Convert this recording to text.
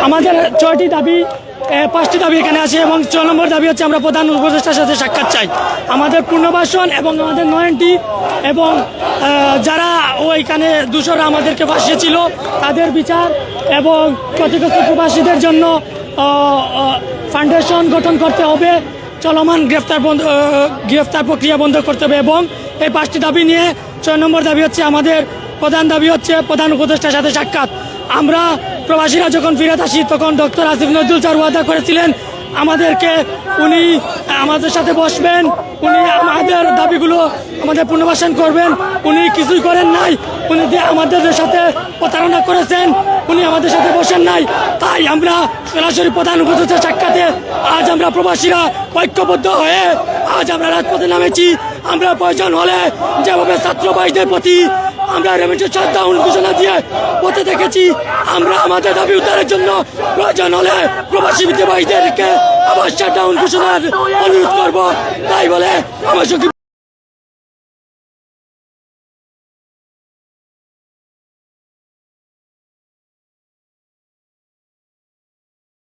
আমাদের 6টি দাবি, 5টি দাবি এখানে আছে এবং 6 নম্বর দাবি হচ্ছে আমরা প্রধান উপদেষ্টার সাথে সাক্ষাৎ চাই। আমাদের পুনর্বাসন এবং আমাদের নয়নটি এবং যারা ওইখানে দূষণরা আমাদেরকে ফাঁসিয়েছিল তাদের বিচার এবং ক্ষতিগ্রস্ত প্রবাসীদের জন্য ফাউন্ডেশন গঠন করতে হবে, চলমান গ্রেফতার প্রক্রিয়া বন্ধ করতে হবে এবং এই 5টি দাবি নিয়ে 6 নম্বর দাবি হচ্ছে আমাদের প্রধান দাবি হচ্ছে প্রধান উপদেষ্টার সাথে সাক্ষাৎ। আমরা প্রবাসীরা যখন ফিরে আসি তখন ডক্টর আসিফ নজরুল স্যার ওয়াদা করেছিলেন আমাদেরকে, উনি আমাদের সাথে বসবেন, উনি আমাদের দাবিগুলো আমাদের পুনর্বাসন করবেন। উনি কিছুই করেন নাই, উনি আমাদের সাথে প্রতারণা করেছেন, উনি আমাদের সাথে বসেন নাই। তাই আমরা সরাসরি প্রধান উপদেষ্টার সাক্ষাতে আজ আমরা প্রবাসীরা ঐক্যবদ্ধ হয়ে আজ আমরা রাজপথে নামেছি। আমরা প্রয়োজন হলে যেভাবে ছাত্র ভাইদের প্রতি আমরা রেমিটেন্স শাটডাউন ঘোষণা দিয়ে পথে দেখেছি, আমরা আমাদের দাবি উদ্ধারের জন্য প্রয়োজন হলে প্রবাসী ভাইদেরকে আবার শাটডাউন ঘোষণার অনুরোধ করব। তাই বলে আমার